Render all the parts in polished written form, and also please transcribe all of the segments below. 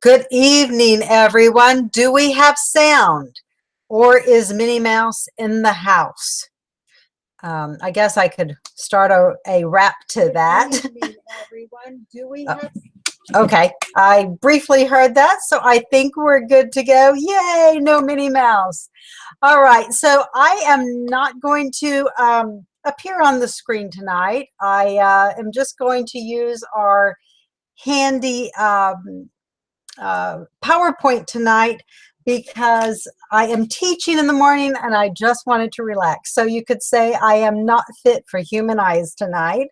Good evening, everyone. Do we have sound, or is Minnie Mouse in the house? I guess I could start a rap to that. Good evening, everyone. Do we have? Okay, I briefly heard that, so I think we're good to go. Yay, no Minnie Mouse. All right, so I am not going to appear on the screen tonight. I am just going to use our handy PowerPoint tonight because I am teaching in the morning and I just wanted to relax. So you could say I am not fit for human eyes tonight.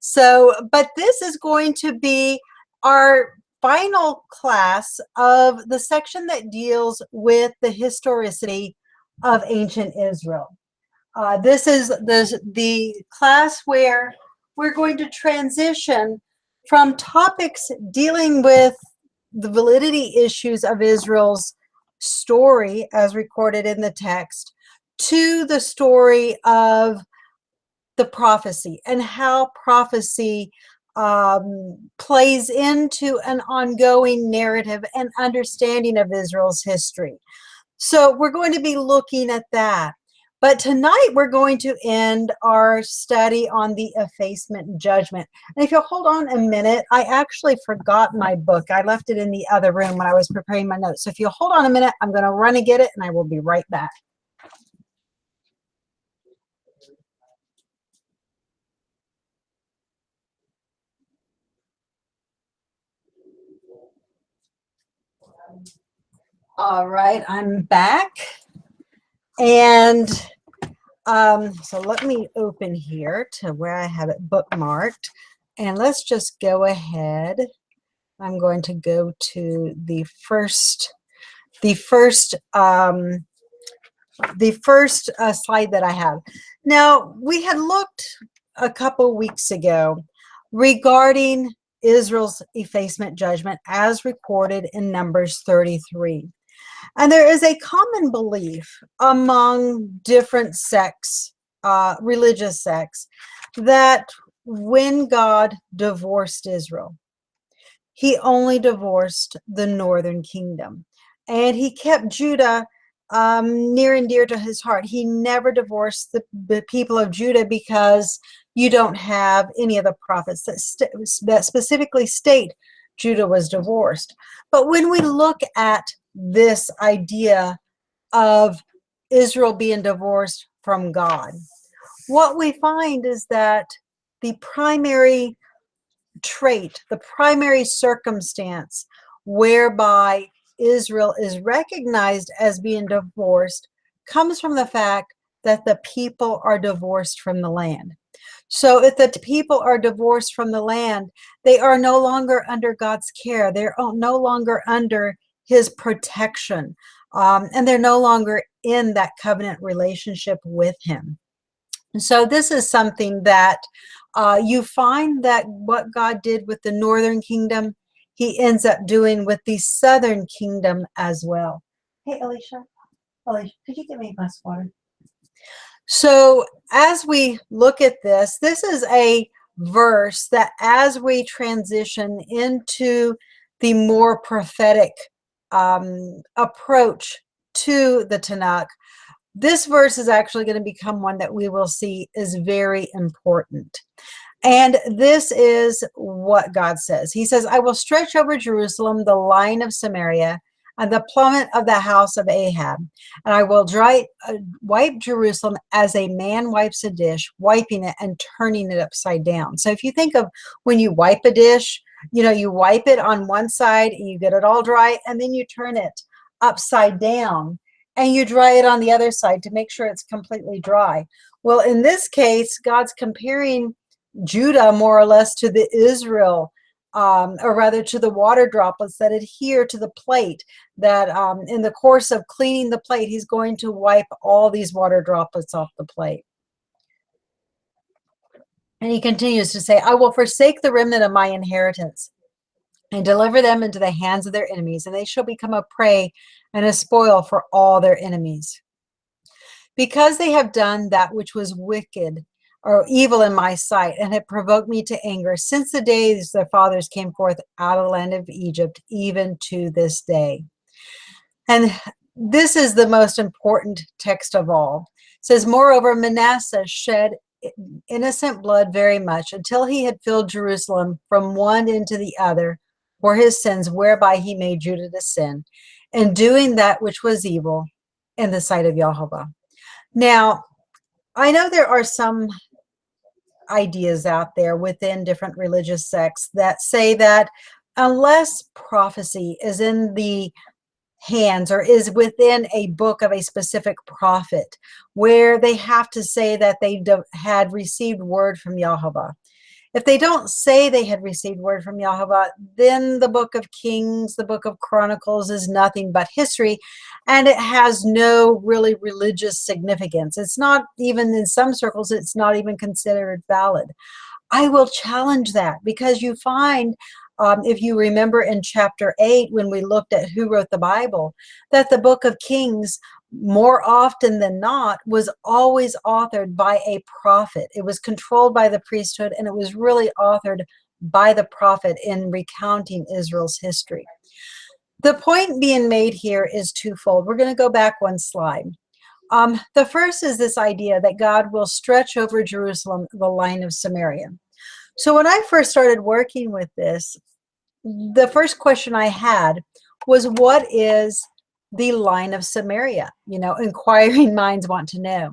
So, but this is going to be our final class of the section that deals with the historicity of ancient Israel. This is the class where we're going to transition from topics dealing with the validity issues of Israel's story as recorded in the text to the story of the prophecy and how prophecy plays into an ongoing narrative and understanding of Israel's history. So we're going to be looking at that. But tonight we're going to end our study on the effacement judgment. And if you'll hold on a minute, I actually forgot my book. I left it in the other room when I was preparing my notes. So if you'll hold on a minute, I'm going to run and get it, and I will be right back. All right, I'm back. And so let me open here to where I have it bookmarked, and let's just go ahead. I'm going to go to the first slide that I have. Now, we had looked a couple weeks ago regarding Israel's effacement judgment as recorded in Numbers 33. And there is a common belief among different sects, religious sects, that when God divorced Israel, he only divorced the northern kingdom. And he kept Judah near and dear to his heart. He never divorced the people of Judah because you don't have any of the prophets that specifically state Judah was divorced. But when we look at this idea of Israel being divorced from God, what we find is that the primary trait, the primary circumstance whereby Israel is recognized as being divorced comes from the fact that the people are divorced from the land. So if the people are divorced from the land, they are no longer under God's care. They're no longer under his protection. And they're no longer in that covenant relationship with him. So this is something that you find that what God did with the northern kingdom, he ends up doing with the southern kingdom as well. Hey, Alicia, could you get me a glass of water? So as we look at this, this is a verse that as we transition into the more prophetic approach to the Tanakh, this verse is actually going to become one that we will see is very important. And this is what God says. He says, I will stretch over Jerusalem the line of Samaria and the plummet of the house of Ahab. And I will wipe Jerusalem as a man wipes a dish, wiping it and turning it upside down. So if you think of when you wipe a dish, you wipe it on one side and you get it all dry, and then you turn it upside down and you dry it on the other side to make sure it's completely dry. Well, in this case, God's comparing Judah more or less to the Israel, or rather to the water droplets that adhere to the plate, that in the course of cleaning the plate, he's going to wipe all these water droplets off the plate. And he continues to say, I will forsake the remnant of my inheritance and deliver them into the hands of their enemies, and they shall become a prey and a spoil for all their enemies. Because they have done that which was wicked or evil in my sight, and have provoked me to anger since the days their fathers came forth out of the land of Egypt, even to this day. And this is the most important text of all. It says, moreover, Manasseh shed innocent blood very much until he had filled Jerusalem from one end to the other for his sins, whereby he made Judah to sin, and doing that which was evil in the sight of Yehovah. Now, I know there are some ideas out there within different religious sects that say that unless prophecy is in the hands or is within a book of a specific prophet, where they have to say that they had received word from Yehovah. If they don't say they had received word from Yehovah, then the book of Kings, the book of Chronicles is nothing but history, and it has no really religious significance. It's not even, in some circles, it's not even considered valid. I will challenge that, because you find, if you remember in chapter 8, when we looked at who wrote the Bible, that the book of Kings, more often than not, was always authored by a prophet. It was controlled by the priesthood, and it was really authored by the prophet in recounting Israel's history. The point being made here is twofold. We're going to go back one slide. The first is this idea that God will stretch over Jerusalem the line of Samaria. So when I first started working with this, the first question I had was, what is the line of Samaria? You know, inquiring minds want to know.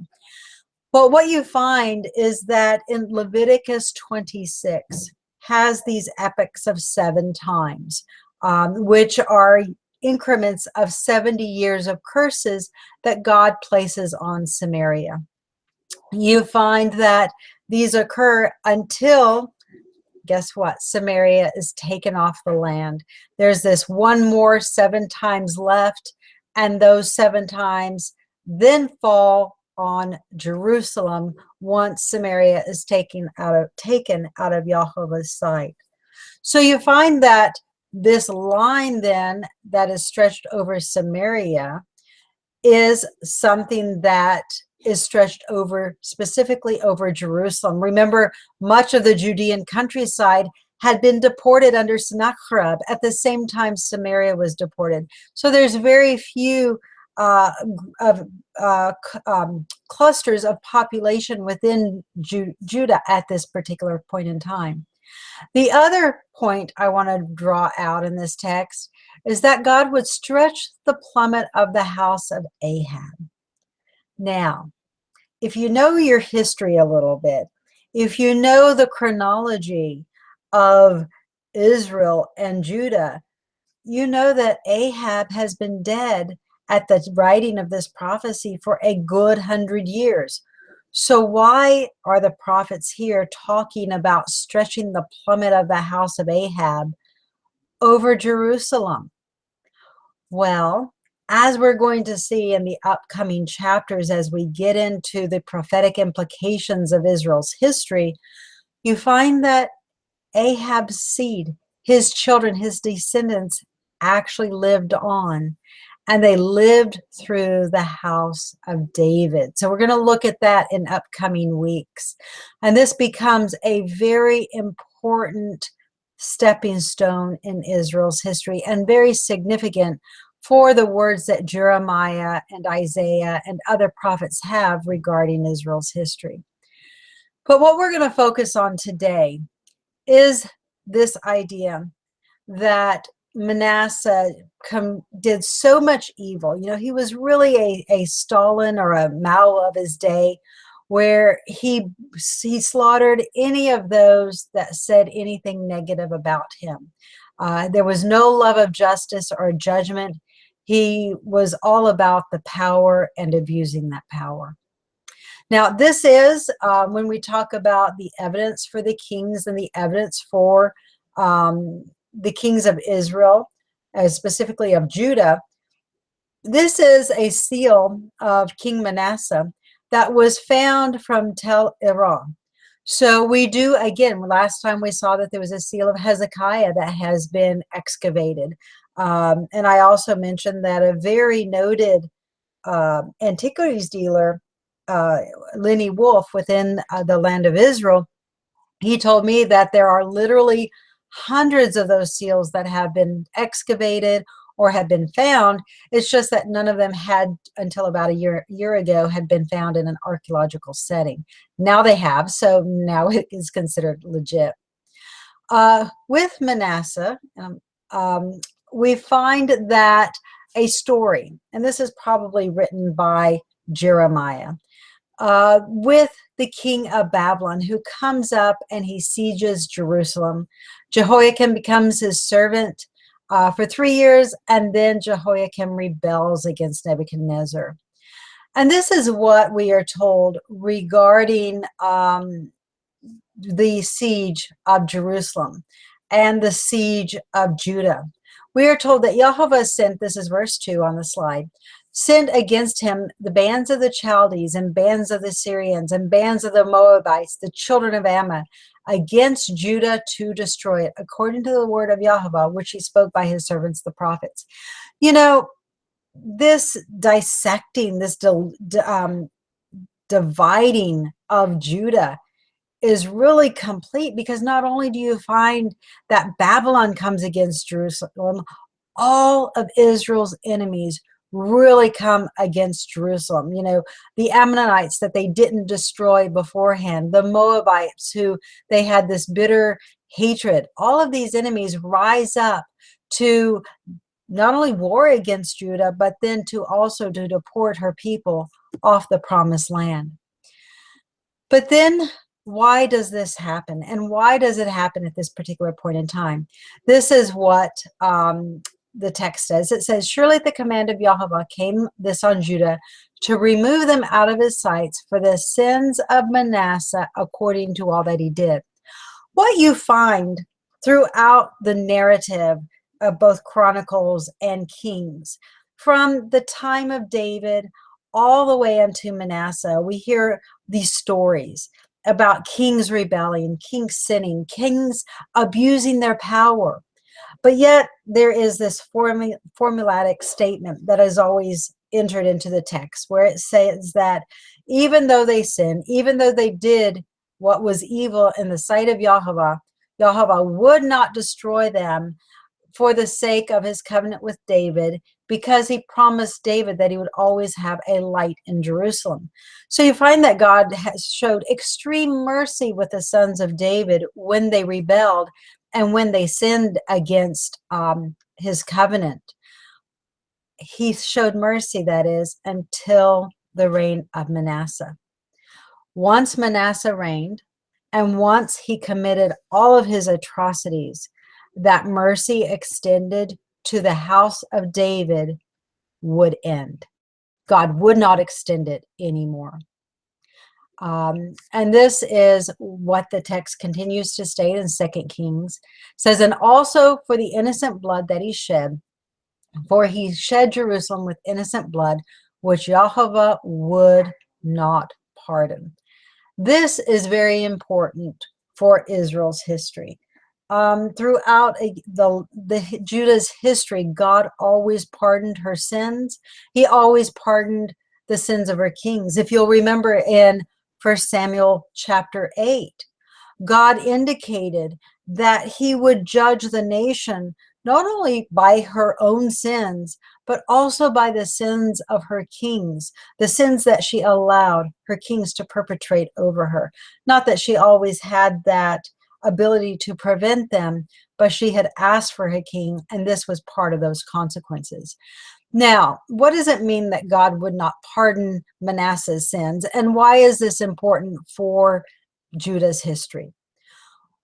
But what you find is that in Leviticus 26 has these epochs of 7 times, which are increments of 70 years of curses that God places on Samaria. You find that these occur until, guess what? Samaria is taken off the land. There's this one more 7 times left, and those 7 times then fall on Jerusalem once Samaria is taken out of Yehovah's sight. So you find that this line then that is stretched over Samaria is something that is stretched over, specifically over Jerusalem. Remember, much of the Judean countryside had been deported under Sennacherib at the same time Samaria was deported. So there's very few clusters of population within Judah at this particular point in time. The other point I want to draw out in this text is that God would stretch the plummet of the house of Ahab. Now, if you know your history a little bit, if you know the chronology of Israel and Judah, you know that Ahab has been dead at the writing of this prophecy for a good 100 years. So why are the prophets here talking about stretching the plummet of the house of Ahab over Jerusalem? Well, as we're going to see in the upcoming chapters, as we get into the prophetic implications of Israel's history, you find that Ahab's seed, his children, his descendants, actually lived on, and they lived through the house of David. So we're going to look at that in upcoming weeks. And this becomes a very important stepping stone in Israel's history, and very significant for the words that Jeremiah and Isaiah and other prophets have regarding Israel's history. But what we're going to focus on today is this idea that Manasseh did so much evil. You know, he was really a Stalin or a Mao of his day, where he slaughtered any of those that said anything negative about him. There was no love of justice or judgment. He was all about the power and abusing that power. Now, this is when we talk about the evidence for the kings and the evidence for the kings of Israel, specifically of Judah. This is a seal of King Manasseh that was found from Tel Iran. So we do, again, last time we saw that there was a seal of Hezekiah that has been excavated. And I also mentioned that a very noted antiquities dealer Lenny Wolf within the land of Israel, he told me that there are literally hundreds of those seals that have been excavated or have been found. It's just that none of them had, until about a year ago, had been found in an archaeological setting. Now they have, so now it is considered legit. With Manasseh, we find that a story, and this is probably written by Jeremiah, with the king of Babylon, who comes up and he sieges Jerusalem. Jehoiakim becomes his servant for 3 years, and then Jehoiakim rebels against Nebuchadnezzar. And this is what we are told regarding the siege of Jerusalem and the siege of Judah. We are told that Yehovah sent, this is verse 2 on the slide, sent against him the bands of the Chaldees and bands of the Syrians and bands of the Moabites, the children of Ammon, against Judah to destroy it, according to the word of Yehovah, which he spoke by his servants, the prophets. You know, this dissecting, this dividing of Judah is really complete, because not only do you find that Babylon comes against Jerusalem, all of Israel's enemies really come against Jerusalem. You know, the Ammonites that they didn't destroy beforehand, the Moabites who they had this bitter hatred, all of these enemies rise up to not only war against Judah, but then to also to deport her people off the promised land. But then why does this happen? And why does it happen at this particular point in time? This is what the text says. It says, surely at the command of Yehovah came this on Judah, to remove them out of his sights for the sins of Manasseh, according to all that he did. What you find throughout the narrative of both Chronicles and Kings, from the time of David all the way unto Manasseh, we hear these stories about kings rebelling, kings sinning, kings abusing their power. But yet there is this formulatic statement that is always entered into the text, where it says that even though they sinned, even though they did what was evil in the sight of Yehovah, Yehovah would not destroy them for the sake of his covenant with David, because he promised David that he would always have a light in Jerusalem. So you find that God has showed extreme mercy with the sons of David when they rebelled and when they sinned against his covenant. He showed mercy, that is, until the reign of Manasseh. Once Manasseh reigned, and once he committed all of his atrocities, that mercy extended to the house of David would end. God would not extend it anymore. And this is what the text continues to state in 2 Kings. It says, and also for the innocent blood that he shed, for he shed Jerusalem with innocent blood, which Yehovah would not pardon. This is very important for Israel's history. Throughout Judah's history, God always pardoned her sins. He always pardoned the sins of her kings. If you'll remember in 1 Samuel chapter 8, God indicated that he would judge the nation not only by her own sins, but also by the sins of her kings, the sins that she allowed her kings to perpetrate over her. Not that she always had that ability to prevent them, but she had asked for her king, and this was part of those consequences. Now, what does it mean that God would not pardon Manasseh's sins, and why is this important for Judah's history?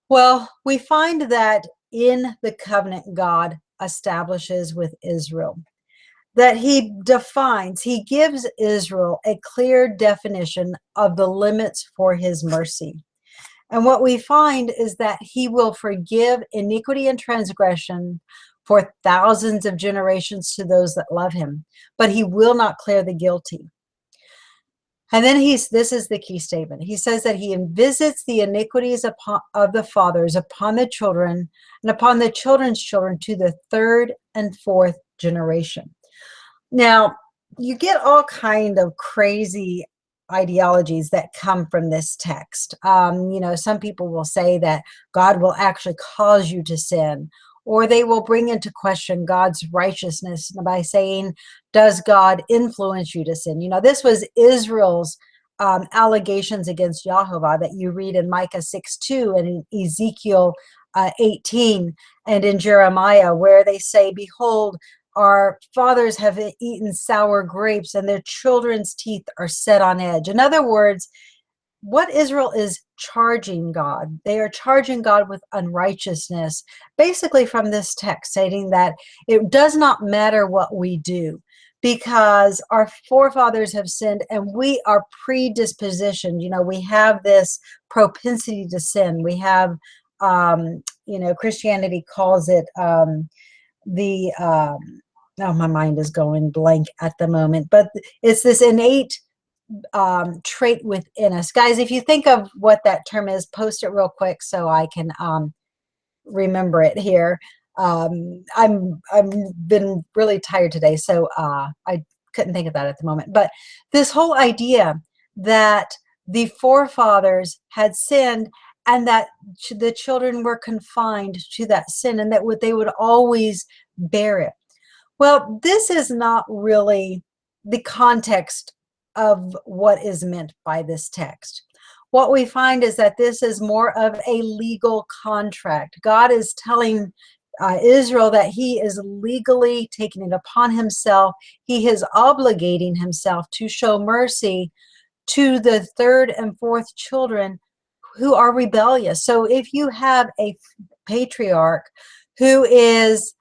Well, we find that in the covenant God establishes with Israel, that he defines, he gives Israel a clear definition of the limits for his mercy. And what we find is that he will forgive iniquity and transgression for thousands of generations to those that love him, but he will not clear the guilty. And then this is the key statement. He says that he visits the iniquities of the fathers upon the children and upon the children's children to the third and fourth generation. Now, you get all kind of crazy ideologies that come from this text. You know, some people will say that God will actually cause you to sin, or they will bring into question God's righteousness by saying, does God influence you to sin? You know, this was Israel's allegations against Yehovah that you read in Micah 6:2 and in Ezekiel 18 and in Jeremiah, where they say, behold, our fathers have eaten sour grapes and their children's teeth are set on edge. In other words, what Israel is charging God, they are charging God with unrighteousness, basically from this text, stating that it does not matter what we do because our forefathers have sinned and we are predispositioned. You know, we have this propensity to sin. We have, you know, Christianity calls it oh, my mind is going blank at the moment, but it's this innate trait within us. Guys, if you think of what that term is, post it real quick so I can remember it here. I've been really tired today, so I couldn't think of that at the moment. But this whole idea that the forefathers had sinned and that the children were confined to that sin and that they would always bear it. Well, this is not really the context of what is meant by this text. What we find is that this is more of a legal contract. God is telling Israel that he is legally taking it upon himself. He is obligating himself to show mercy to the third and fourth children who are rebellious. So if you have a patriarch who is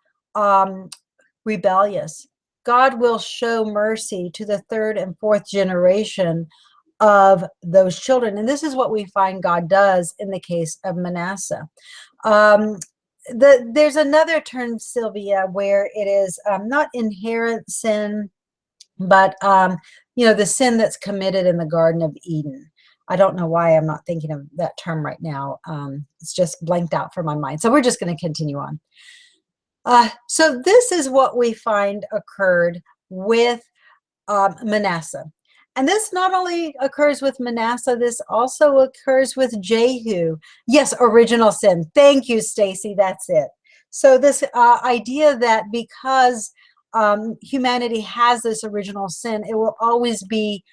rebellious, God will show mercy to the third and fourth generation of those children. And this is what we find God does in the case of Manasseh. There's another term, Sylvia, where it is not inherent sin, but you know, the sin that's committed in the Garden of Eden. I don't know why I'm not thinking of that term right now. It's just blanked out from my mind. So we're just going to continue on. So this is what we find occurred with Manasseh. And this not only occurs with Manasseh, this also occurs with Jehu. Yes, original sin. Thank you, Stacy. That's it. So this idea that because humanity has this original sin, it will always be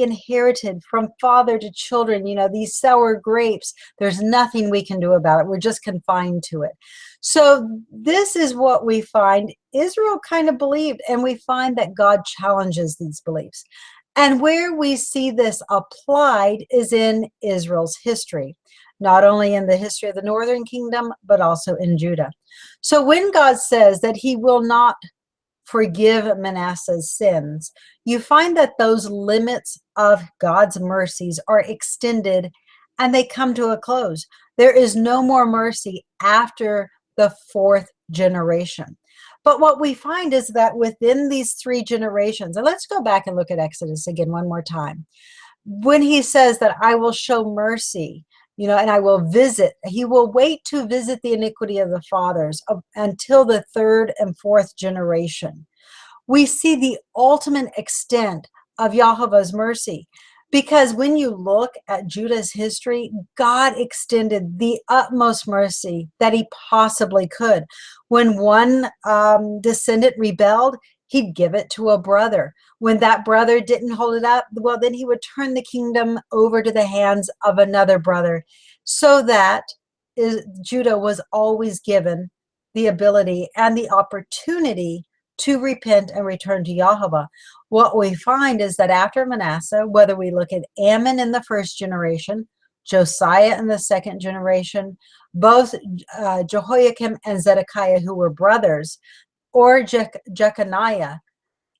inherited from father to children. You know, these sour grapes, there's nothing we can do about it. We're just confined to it. So this is what we find Israel kind of believed, and we find that God challenges these beliefs. And where we see this applied is in Israel's history, not only in the history of the northern kingdom, but also in Judah. So when God says that he will not forgive Manasseh's sins, you find that those limits of God's mercies are extended and they come to a close. There is no more mercy after the fourth generation. But what we find is that within these three generations, and let's go back and look at Exodus again one more time. When he says that I will show mercy, you know, and I will visit, he will wait to visit the iniquity of the fathers until the third and fourth generation. We see the ultimate extent of Yehovah's mercy, because when you look at Judah's history, God extended the utmost mercy that he possibly could. When one descendant rebelled, he'd give it to a brother. When that brother didn't hold it up, well, then he would turn the kingdom over to the hands of another brother, so that Judah was always given the ability and the opportunity to repent and return to Yehovah. What we find is that after Manasseh, whether we look at Ammon in the first generation, Josiah in the second generation, both Jehoiakim and Zedekiah, who were brothers, or Jeconiah,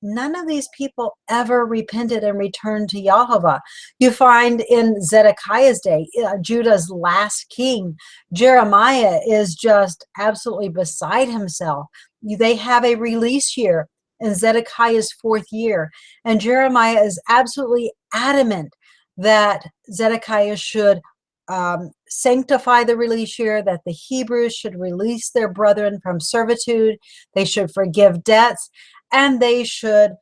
none of these people ever repented and returned to Yehovah. You find in Zedekiah's day, Judah's last king, Jeremiah is just absolutely beside himself. They have a release year in Zedekiah's fourth year, and Jeremiah is absolutely adamant that Zedekiah should sanctify the release year, that the Hebrews should release their brethren from servitude, they should forgive debts, and they should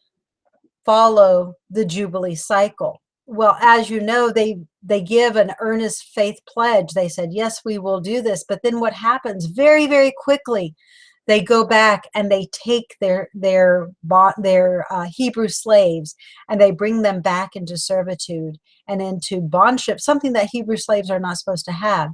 follow the Jubilee cycle. Well, as you know, they give an earnest faith pledge. They said, yes, we will do this. But then what happens very, very quickly? They go back and they take their Hebrew slaves and they bring them back into servitude and into bondship, something that Hebrew slaves are not supposed to have.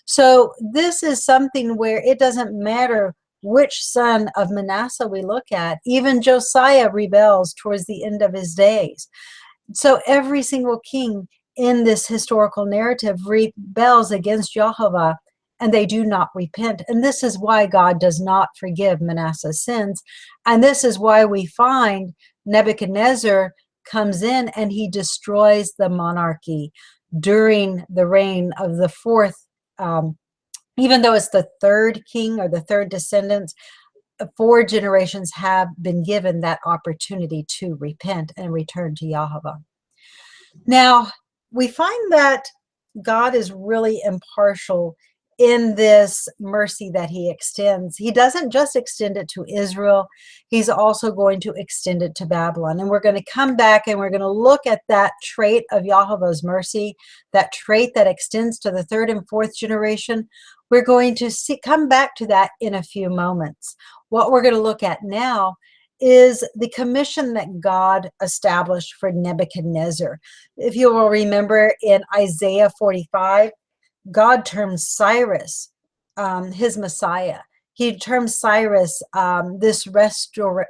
So this is something where it doesn't matter which son of Manasseh we look at. Even Josiah rebels towards the end of his days. So every single king in this historical narrative rebels against Yehovah, and they do not repent. And this is why God does not forgive Manasseh's sins. And this is why we find Nebuchadnezzar comes in and he destroys the monarchy during the reign of the fourth, even though it's the third king or the third descendants, 4 generations have been given that opportunity to repent and return to Yehovah. Now, we find that God is really impartial in this mercy that he extends. He doesn't just extend it to Israel, he's also going to extend it to Babylon. And we're going to come back and we're going to look at that trait of Yehovah's mercy, that trait that extends to the 3rd and 4th generation. We're going to come back to that in a few moments. What we're going to look at now is the commission that God established for Nebuchadnezzar. If you will remember in Isaiah 45, God terms Cyrus his Messiah. He terms Cyrus this restorer,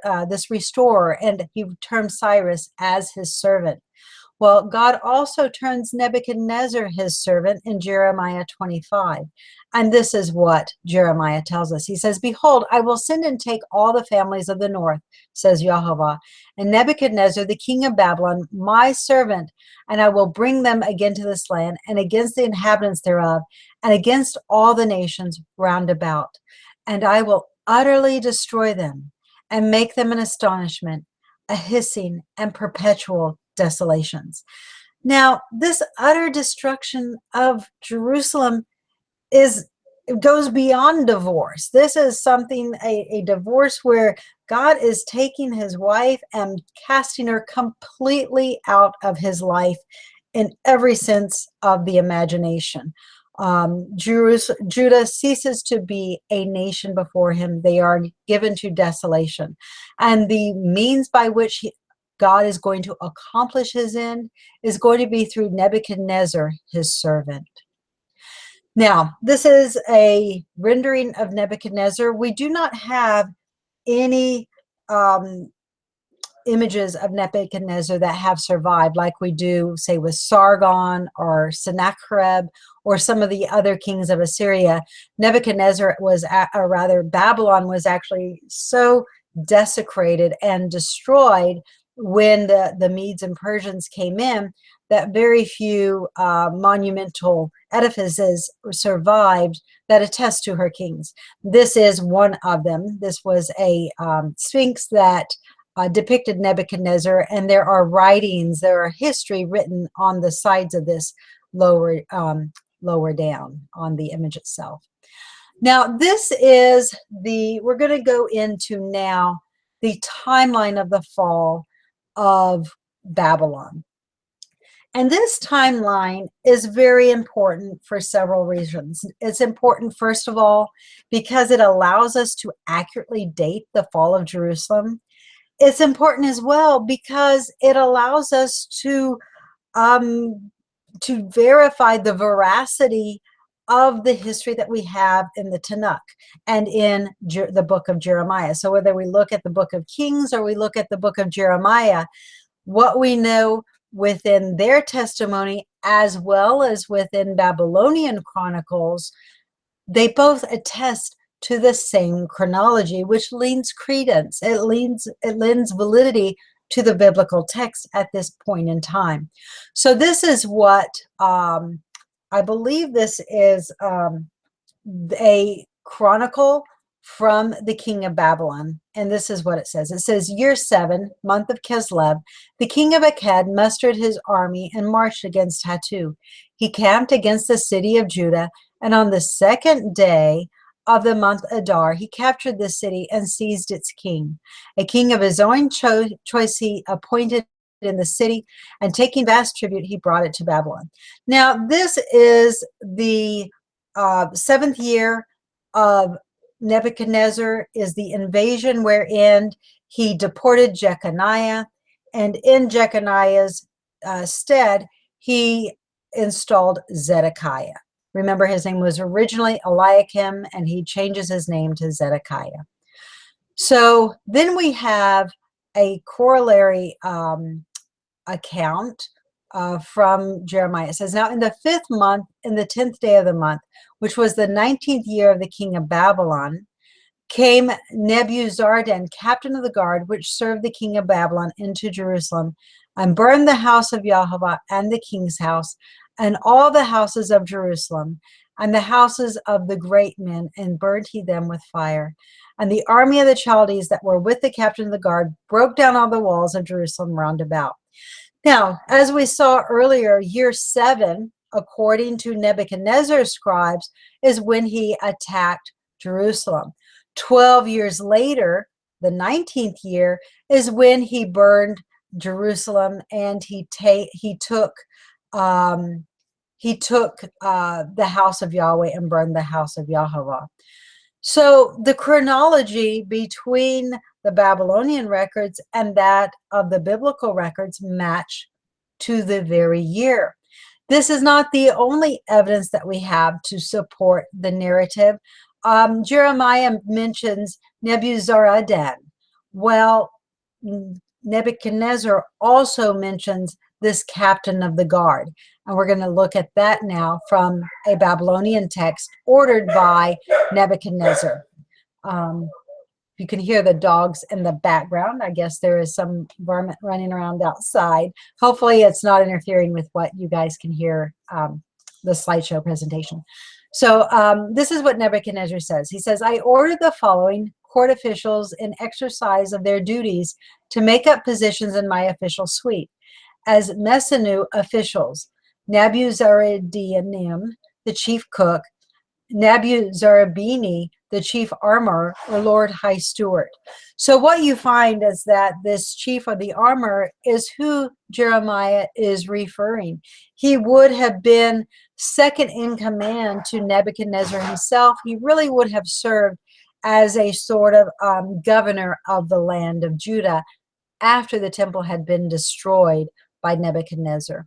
and he terms Cyrus as his servant. Well, God also turns Nebuchadnezzar his servant in Jeremiah 25. And this is what Jeremiah tells us. He says, behold, I will send and take all the families of the north, says Yehovah, and Nebuchadnezzar, the king of Babylon, my servant, and I will bring them again to this land, and against the inhabitants thereof, and against all the nations round about. And I will utterly destroy them, and make them an astonishment, a hissing and perpetual desolations. Now, this utter destruction of Jerusalem goes beyond divorce. This is something, a divorce where God is taking his wife and casting her completely out of his life in every sense of the imagination. Judah ceases to be a nation before him. They are given to desolation. And the means by which God is going to accomplish his end is going to be through Nebuchadnezzar, his servant. Now, this is a rendering of Nebuchadnezzar. We do not have any images of Nebuchadnezzar that have survived, like we do, say, with Sargon or Sennacherib or some of the other kings of Assyria. Nebuchadnezzar was, or rather, Babylon was actually so desecrated and destroyed when the Medes and Persians came in that very few monumental edifices survived that attest to her kings. This is one of them. This was a sphinx that depicted Nebuchadnezzar, and there are writings, there are history written on the sides of this lower down on the image itself. Now, this is we're going to go into now the timeline of the fall of Babylon. And this timeline is very important for several reasons. It's important, first of all, because it allows us to accurately date the fall of Jerusalem. It's important as well because it allows us to verify the veracity of the history that we have in the Tanakh and in the book of Jeremiah. So whether we look at the book of Kings or we look at the book of Jeremiah, what we know within their testimony as well as within Babylonian chronicles, they both attest to the same chronology, which lends credence. It lends validity to the biblical text at this point in time. So this is what I believe this is a chronicle from the king of Babylon. And this is what it says. It says, year 7, month of Kislev, the king of Akkad mustered his army and marched against Hattu. He camped against the city of Judah, and on the 2nd day of the month Adar, he captured the city and seized its king. A king of his own choice he appointed in the city, and taking vast tribute, he brought it to Babylon. Now, this is the 7th year of Nebuchadnezzar, is the invasion wherein he deported Jeconiah, and in Jeconiah's stead, he installed Zedekiah. Remember, his name was originally Eliakim, and he changes his name to Zedekiah. So then we have a corollary account from Jeremiah. It says, now in the 5th month, in the 10th day of the month, which was the 19th year of the king of Babylon, came Nebuzaradan, captain of the guard, which served the king of Babylon, into Jerusalem, and burned the house of Yehovah and the king's house, and all the houses of Jerusalem, and the houses of the great men, and burned he them with fire. And the army of the Chaldees that were with the captain of the guard broke down all the walls of Jerusalem round about. Now, as we saw earlier, year 7, according to Nebuchadnezzar's scribes, is when he attacked Jerusalem. 12 years later, the 19th year, is when he burned Jerusalem, and he took the house of Yahweh and burned the house of Yehovah. So the chronology between the Babylonian records and that of the biblical records match to the very year. This is not the only evidence that we have to support the narrative. Jeremiah mentions Nebuzaradan. Well, Nebuchadnezzar also mentions this captain of the guard. And we're going to look at that now from a Babylonian text ordered by Nebuchadnezzar. You can hear the dogs in the background. I guess there is some varmint running around outside. Hopefully it's not interfering with what you guys can hear, the slideshow presentation. So this is what Nebuchadnezzar says. He says, I ordered the following court officials in exercise of their duties to make up positions in my official suite. As Messenu officials, Nebuzaradan, the chief cook, Nebuzarabini, the chief armorer, or Lord High Steward. So what you find is that this chief of the armor is who Jeremiah is referring. He would have been second in command to Nebuchadnezzar himself. He really would have served as a sort of governor of the land of Judah after the temple had been destroyed by Nebuchadnezzar.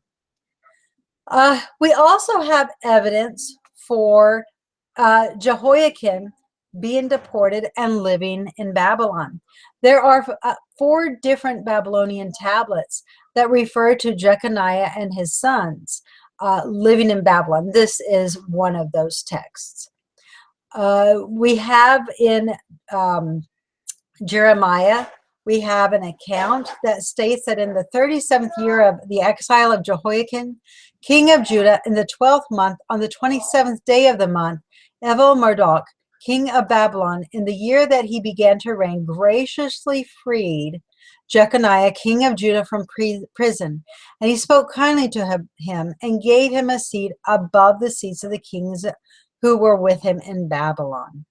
We also have evidence for Jehoiakim being deported and living in Babylon. There are 4 different Babylonian tablets that refer to Jeconiah and his sons living in Babylon. This is one of those texts. We have in Jeremiah, we have an account that states that in the 37th year of the exile of Jehoiakim, king of Judah, in the 12th month, on the 27th day of the month, Evil-Merodach, king of Babylon, in the year that he began to reign, graciously freed Jeconiah, king of Judah, from prison. And he spoke kindly to him and gave him a seat above the seats of the kings who were with him in Babylon.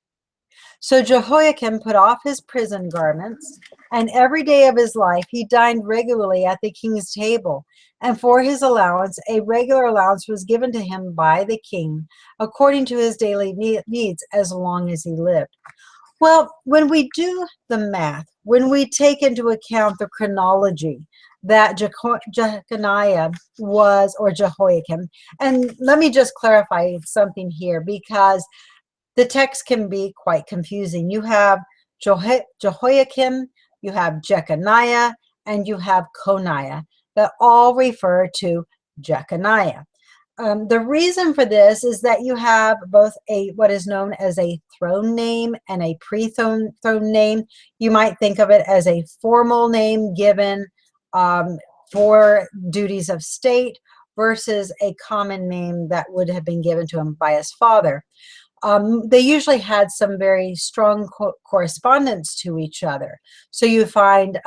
So Jehoiakim put off his prison garments, and every day of his life he dined regularly at the king's table. And for his allowance, a regular allowance was given to him by the king, according to his daily needs, as long as he lived. Well, when we do the math, when we take into account the chronology that Jeconiah was, or Jehoiakim, and let me just clarify something here, because the text can be quite confusing. You have Jehoiakim, you have Jeconiah, and you have Coniah that all refer to Jeconiah. The reason for this is that you have both what is known as a throne name and a pre-throne name. You might think of it as a formal name given for duties of state versus a common name that would have been given to him by his father. They usually had some very strong correspondence to each other. So you find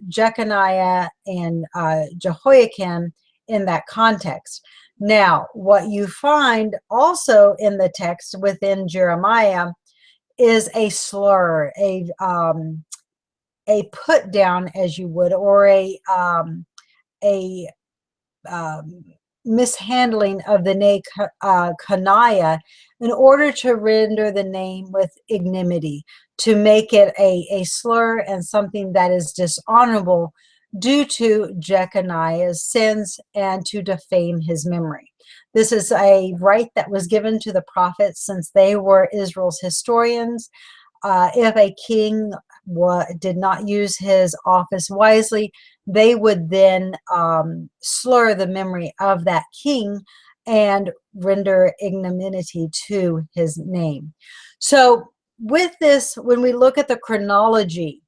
Jeconiah and Jehoiakim in that context. Now, what you find also in the text within Jeremiah is a slur, a put down, as you would, or a mishandling of the name Kanaya in order to render the name with ignominy, to make it a slur and something that is dishonorable due to Jeconiah's sins and to defame his memory. This is a right that was given to the prophets since they were Israel's historians. If a king did not use his office wisely, they would then slur the memory of that king and render ignominy to his name. So with this, when we look at the chronology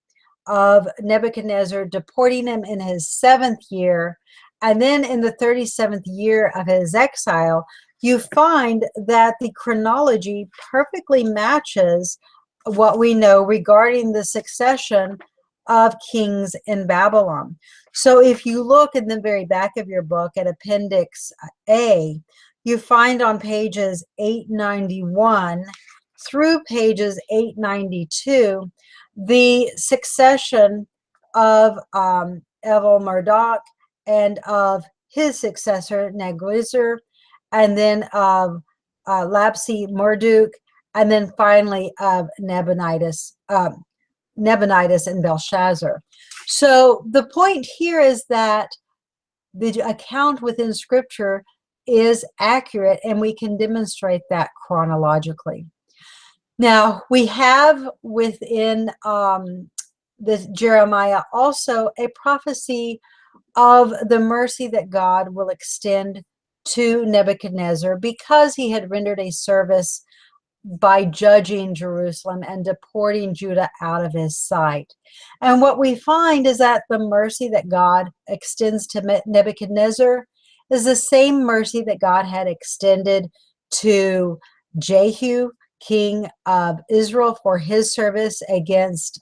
of Nebuchadnezzar deporting him in his 7th year, and then in the 37th year of his exile, you find that the chronology perfectly matches what we know regarding the succession of kings in Babylon. So if you look in the very back of your book at Appendix A, you find on pages 891 through pages 892 the succession of Evil-Merodach and of his successor Nebuchadnezzar, and then of Lapsi-Marduk, and then finally of Nabonidus and Belshazzar. So the point here is that the account within Scripture is accurate, and we can demonstrate that chronologically. Now, we have within this Jeremiah also a prophecy of the mercy that God will extend to Nebuchadnezzar because he had rendered a service by judging Jerusalem and deporting Judah out of his sight. And what we find is that the mercy that God extends to Nebuchadnezzar is the same mercy that God had extended to Jehu, king of Israel, for his service against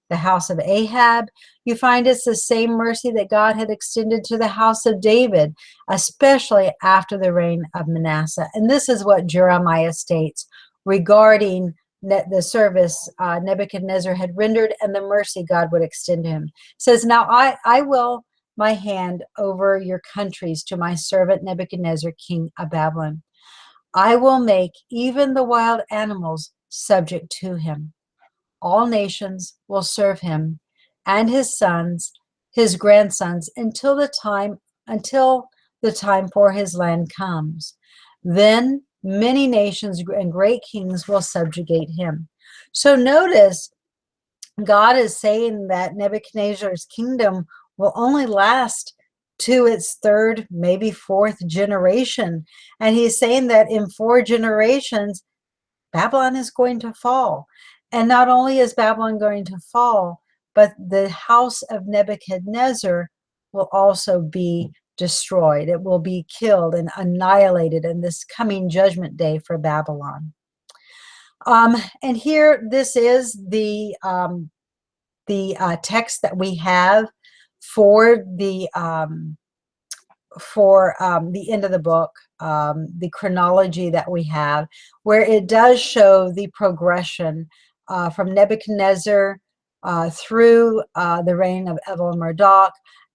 the house of Ahab. You find it's the same mercy that God had extended to the house of David, especially after the reign of Manasseh. And this is what Jeremiah states regarding the service Nebuchadnezzar had rendered and the mercy God would extend to him. It says, "Now I will my hand over your countries to my servant Nebuchadnezzar, king of Babylon. I will make even the wild animals subject to him. All nations will serve him and his sons, his grandsons, until the time for his land comes. Then many nations and great kings will subjugate him." So notice God is saying that Nebuchadnezzar's kingdom will only last to its 3rd, maybe 4th generation. And he's saying that in 4 generations, Babylon is going to fall. And not only is Babylon going to fall, but the house of Nebuchadnezzar will also be destroyed. It will be killed and annihilated in this coming judgment day for Babylon. And here, this is the text that we have for the end of the book, the chronology that we have, where it does show the progression from Nebuchadnezzar through the reign of Evil-Merodach,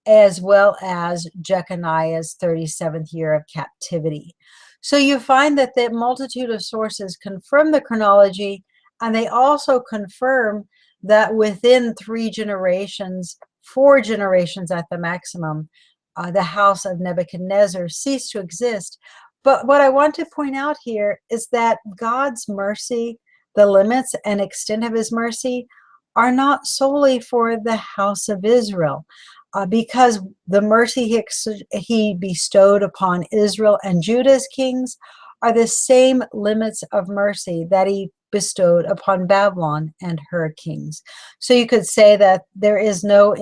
as well as Jeconiah's 37th year of captivity. So you find that the multitude of sources confirm the chronology, and they also confirm that within 3 generations, 4 generations at the maximum, the house of Nebuchadnezzar ceased to exist. But what I want to point out here is that God's mercy, the limits and extent of his mercy, are not solely for the house of Israel, because the mercy he bestowed upon Israel and Judah's kings are the same limits of mercy that he bestowed upon Babylon and her kings. So you could say that there is no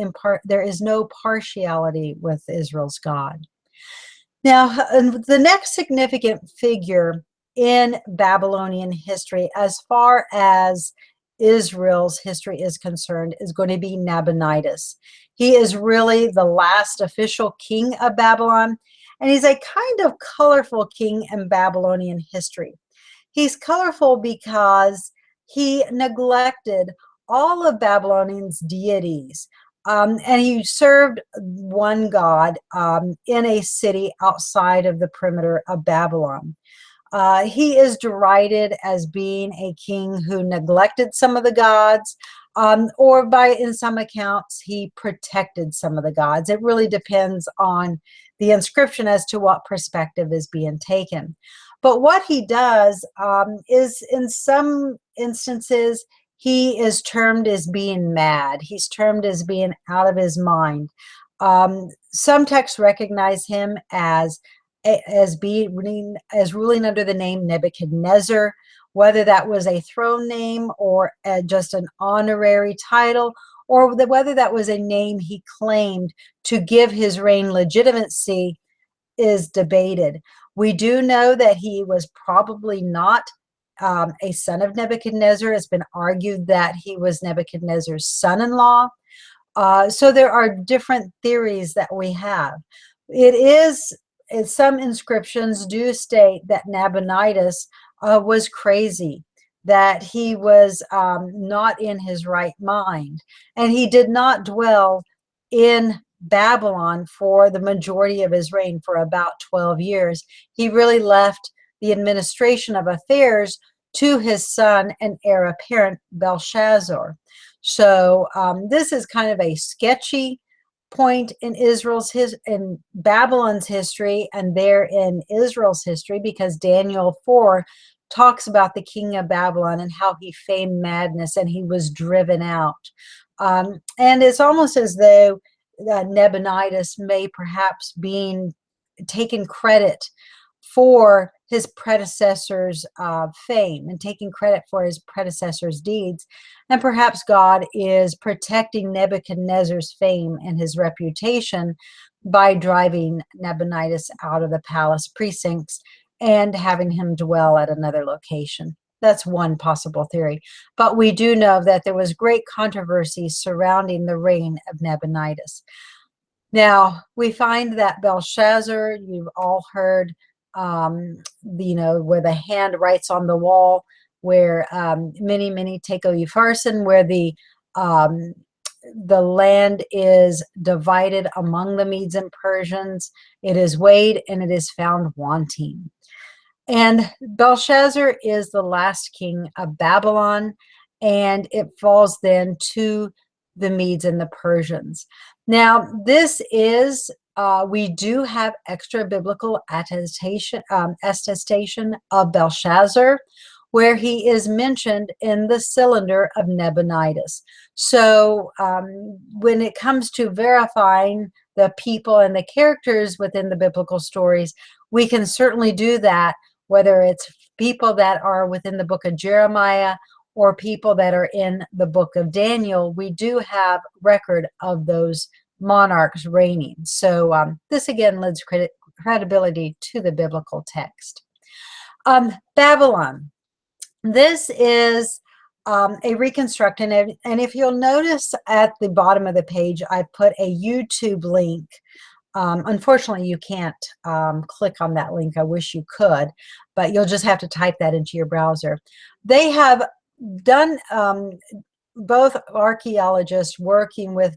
partiality with Israel's God. Now, the next significant figure in Babylonian history, as far as Israel's history is concerned, is going to be Nabonidus. He is really the last official king of Babylon, and he's a kind of colorful king in Babylonian history. He's colorful because he neglected all of Babylonian's deities. And he served one god in a city outside of the perimeter of Babylon. He is derided as being a king who neglected some of the gods, or in some accounts, he protected some of the gods. It really depends on the inscription as to what perspective is being taken. But what he does is, in some instances, he is termed as being mad. He's termed as being out of his mind. Some texts recognize him as ruling under the name Nebuchadnezzar, whether that was a throne name or just an honorary title, or whether that was a name he claimed to give his reign legitimacy is debated. We do know that he was probably not a son of Nebuchadnezzar. It's been argued that he was Nebuchadnezzar's son-in-law. So there are different theories that we have. Some inscriptions do state that Nabonidus was crazy, that he was not in his right mind, and he did not dwell in Babylon for the majority of his reign, for about 12 years. He really left the administration of affairs to his son and heir apparent Belshazzar. So this is kind of a sketchy point in in Babylon's history and there in Israel's history, because Daniel 4 talks about the king of Babylon and how he feigned madness and he was driven out. And it's almost as though Nabonidus may perhaps being taken credit for his predecessor's fame and taking credit for his predecessor's deeds. And perhaps God is protecting Nebuchadnezzar's fame and his reputation by driving Nabonidus out of the palace precincts and having him dwell at another location. That's one possible theory. But we do know that there was great controversy surrounding the reign of Nabonidus. Now, we find that Belshazzar, you've all heard, where the hand writes on the wall, where many tekel upharsin, where the land is divided among the Medes and Persians. It is weighed and it is found wanting. And Belshazzar is the last king of Babylon, and it falls then to the Medes and the Persians. Now, this is, we do have extra biblical attestation of Belshazzar, where he is mentioned in the cylinder of Nabonidus. So when it comes to verifying the people and the characters within the biblical stories, we can certainly do that, whether it's people that are within the book of Jeremiah or people that are in the book of Daniel. We do have record of those monarchs reigning. So this again lends credibility to the biblical text. Babylon. This is a reconstruction, and if you'll notice at the bottom of the page, I put a YouTube link. Unfortunately, you can't click on that link. I wish you could, but you'll just have to type that into your browser. They have done, both archaeologists working with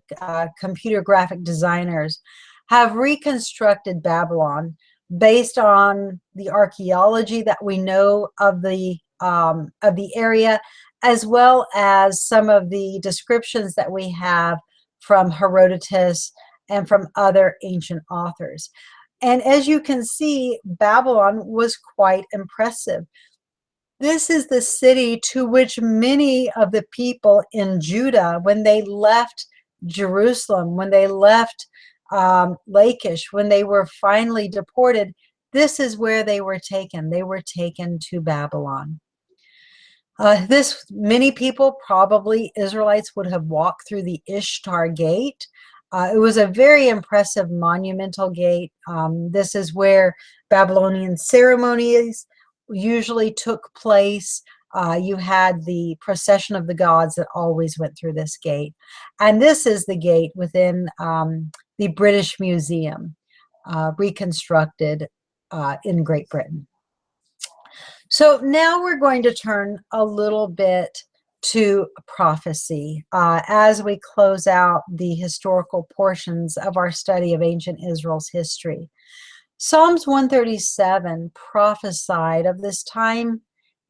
computer graphic designers have reconstructed Babylon based on the archaeology that we know of the area, as well as some of the descriptions that we have from Herodotus and from other ancient authors. And as you can see, Babylon was quite impressive. This is the city to which many of the people in Judah, when they left Jerusalem, when they left Lachish, when they were finally deported, this is where they were taken. They were taken to Babylon. Many people, probably Israelites, would have walked through the Ishtar Gate. It was a very impressive monumental gate. This is where Babylonian ceremonies usually took place. You had the procession of the gods that always went through this gate. And this is the gate within the British Museum, reconstructed in Great Britain. So now we're going to turn a little bit to prophecy as we close out the historical portions of our study of ancient Israel's history. Psalms 137 prophesied of this time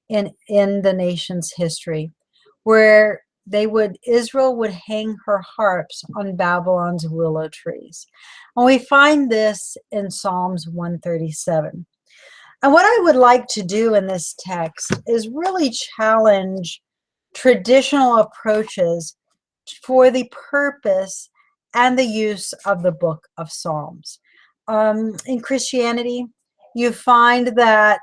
in the nation's history where Israel would hang her harps on Babylon's willow trees. And we find this in Psalms 137. And what I would like to do in this text is really challenge traditional approaches for the purpose and the use of the book of Psalms. In Christianity, you find that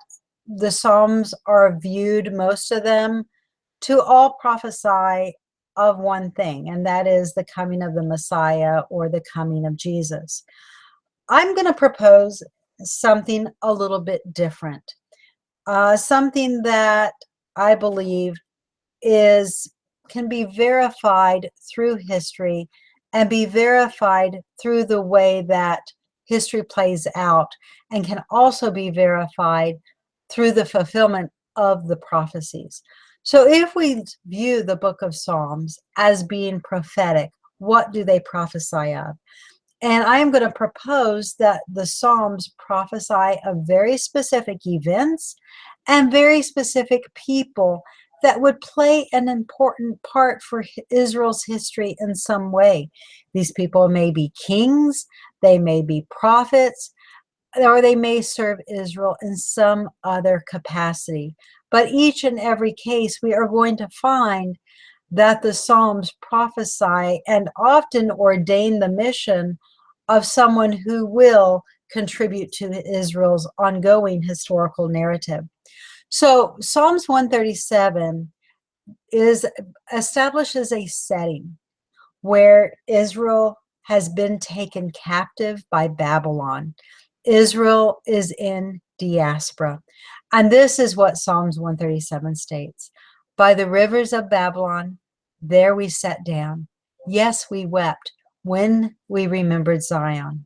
the Psalms are viewed, most of them, to all prophesy of one thing, and that is the coming of the Messiah or the coming of Jesus. I'm going to propose something a little bit different, something that I believe can be verified through history and be verified through the way that history plays out, and can also be verified through the fulfillment of the prophecies. So if we view the book of Psalms as being prophetic, what do they prophesy of? And I am going to propose that the Psalms prophesy of very specific events and very specific people that would play an important part for Israel's history in some way. These people may be kings, they may be prophets, or they may serve Israel in some other capacity. But each and every case, we are going to find that the Psalms prophesy and often ordain the mission of someone who will contribute to Israel's ongoing historical narrative. So Psalms 137 establishes a setting where Israel has been taken captive by Babylon. Israel is in diaspora. And this is what Psalms 137 states. By the rivers of Babylon, there we sat down. Yes, we wept when we remembered Zion.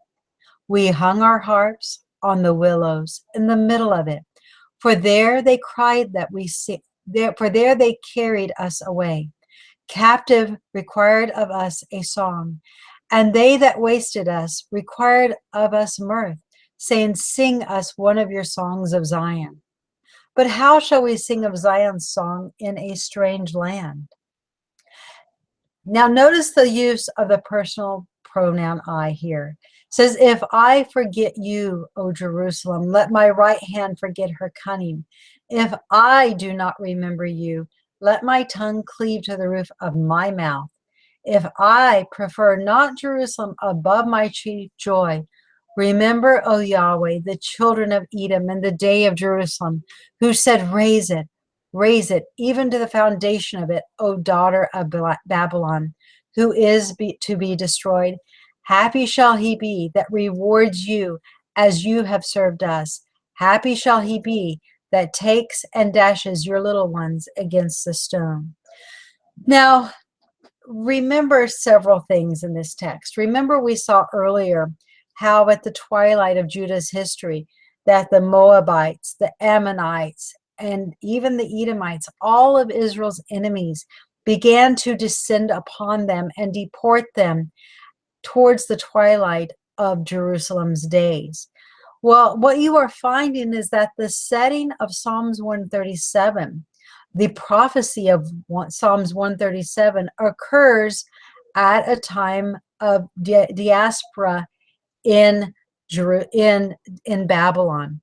We hung our harps on the willows in the middle of it. For there they cried that for there they carried us away. Captive required of us a song, and they that wasted us required of us mirth, saying, sing us one of your songs of Zion. But how shall we sing of Zion's song in a strange land? Now notice the use of the personal pronoun I here. It says, if I forget you, O Jerusalem, let my right hand forget her cunning. If I do not remember you, let my tongue cleave to the roof of my mouth. If I prefer not Jerusalem above my chief joy, remember, O Yahweh, the children of Edom in the day of Jerusalem, who said, raise it, even to the foundation of it, O daughter of Babylon, who is to be destroyed. Happy shall he be that rewards you as you have served us. Happy shall he be that takes and dashes your little ones against the stone. Now, remember several things in this text. Remember, we saw earlier how at the twilight of Judah's history that the Moabites, the Ammonites, and even the Edomites, all of Israel's enemies, began to descend upon them and deport them towards the twilight of Jerusalem's days. Well, what you are finding is that the setting of Psalms 137, the prophecy of Psalms 137, occurs at a time of diaspora in Babylon.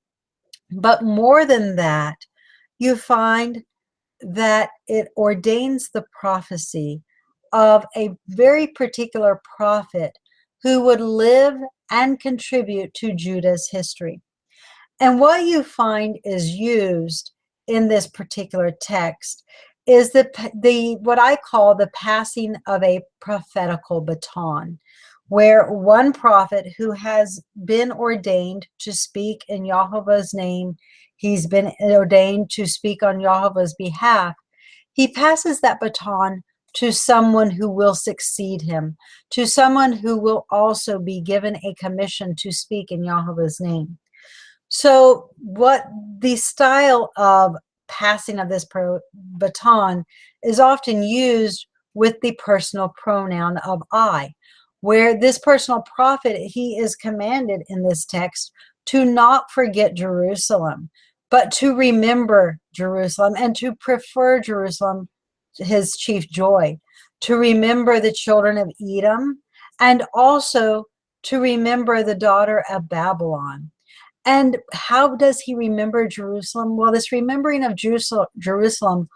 But more than that, you find that it ordains the prophecy of a very particular prophet who would live and contribute to Judah's history. And what you find is used in this particular text is what I call the passing of a prophetical baton, where one prophet who has been ordained to speak in Yehovah's name, he's been ordained to speak on Yehovah's behalf, he passes that baton to someone who will succeed him, to someone who will also be given a commission to speak in Yehovah's name. So what the style of passing of this baton is often used with the personal pronoun of I, where this personal prophet, he is commanded in this text to not forget Jerusalem, but to remember Jerusalem and to prefer Jerusalem, his chief joy, to remember the children of Edom, and also to remember the daughter of Babylon. And how does he remember Jerusalem? Well, this remembering of Jerusalem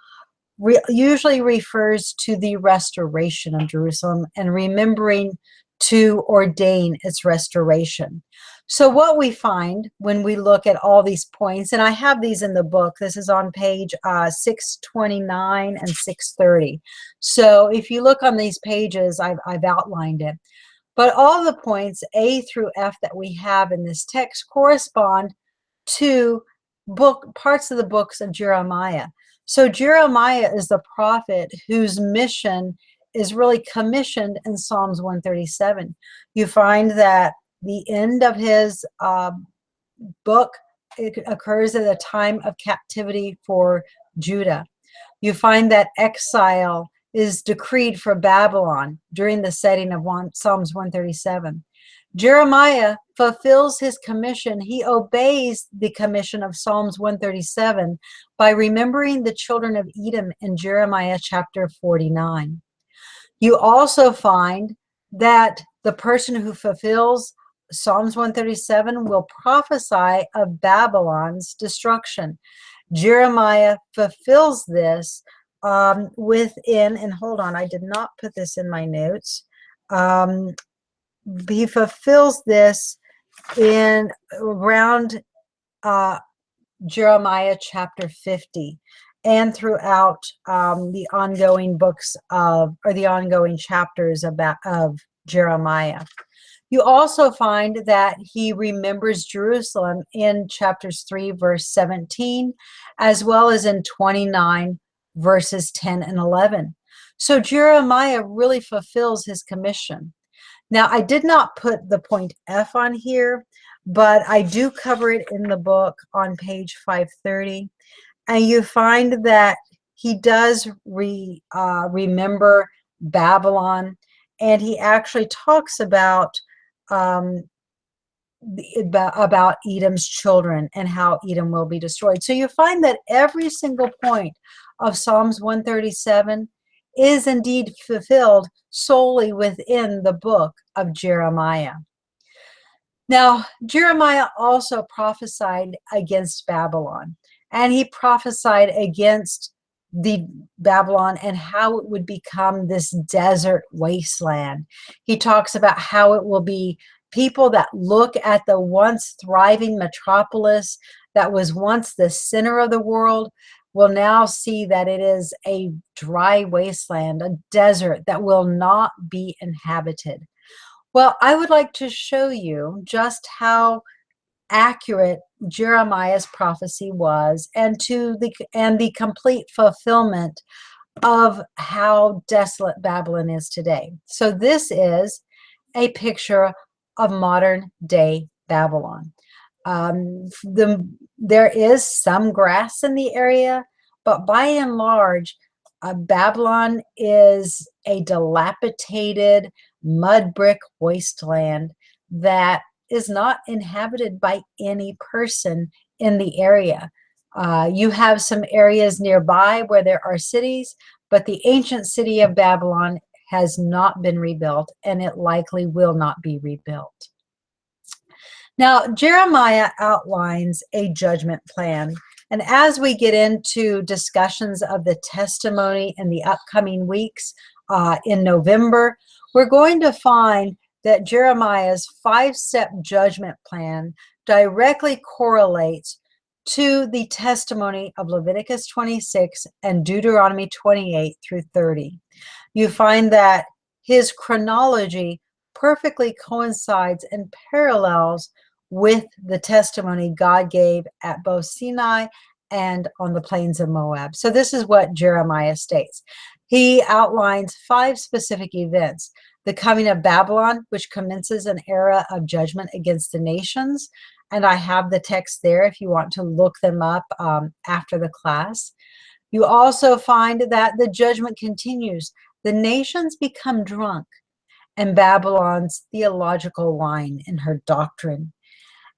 usually refers to the restoration of Jerusalem and remembering to ordain its restoration. So what we find when we look at all these points, and I have these in the book, this is on page 629 and 630. So if you look on these pages, I've outlined it. But all the points A through F that we have in this text correspond to parts of the books of Jeremiah. So Jeremiah is the prophet whose mission is really commissioned in Psalms 137. You find that the end of his book, it occurs at a time of captivity for Judah. You find that exile is decreed for Babylon during the setting of Psalms 137. Jeremiah fulfills his commission. He obeys the commission of Psalms 137 by remembering the children of Edom in Jeremiah chapter 49. You also find that the person who fulfills Psalms 137 will prophesy of Babylon's destruction. Jeremiah fulfills this within, and hold on, I did not put this in my notes. He fulfills this in around Jeremiah chapter 50 and throughout the ongoing books of, or the ongoing chapters of Jeremiah. You also find that he remembers Jerusalem in chapters 3 verse 17, as well as in 29 verses 10 and 11. So Jeremiah really fulfills his commission. Now, I did not put the point F on here, but I do cover it in the book on page 530. And you find that he does remember Babylon, and he actually talks about Edom's children and how Edom will be destroyed. So you find that every single point of Psalms 137 is indeed fulfilled solely within the book of Jeremiah. Now, Jeremiah also prophesied against Babylon, and he prophesied against the Babylon and how it would become this desert wasteland. He talks about how it will be people that look at the once thriving metropolis that was once the center of the world will now see that it is a dry wasteland, a desert that will not be inhabited. Well, I would like to show you just how accurate Jeremiah's prophecy was, and the complete fulfillment of how desolate Babylon is today. So this is a picture of modern day Babylon. There is some grass in the area, but by and large, Babylon is a dilapidated mud brick wasteland that is not inhabited by any person in the area. You have some areas nearby where there are cities, but the ancient city of Babylon has not been rebuilt, and it likely will not be rebuilt. Now, Jeremiah outlines a judgment plan. And as we get into discussions of the testimony in the upcoming weeks in November, we're going to find that Jeremiah's 5-step judgment plan directly correlates to the testimony of Leviticus 26 and Deuteronomy 28 through 30. You find that his chronology perfectly coincides and parallels with the testimony God gave at both Sinai and on the plains of Moab. So this is what Jeremiah states. He outlines 5 specific events the coming of Babylon, which commences an era of judgment against the nations. And I have the text there if you want to look them up after the class. You also find that the judgment continues. The nations become drunk, and Babylon's theological wine in her doctrine.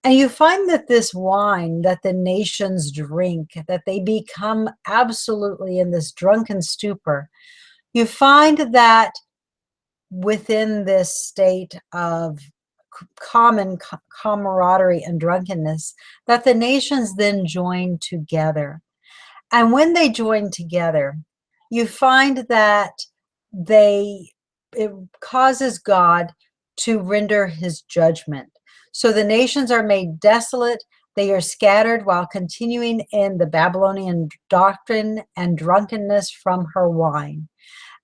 And you find that this wine that the nations drink, that they become absolutely in this drunken stupor, you find that within this state of common camaraderie and drunkenness, that the nations then join together. And when they join together, you find that it causes God to render his judgment. So the nations are made desolate. They are scattered while continuing in the Babylonian doctrine and drunkenness from her wine.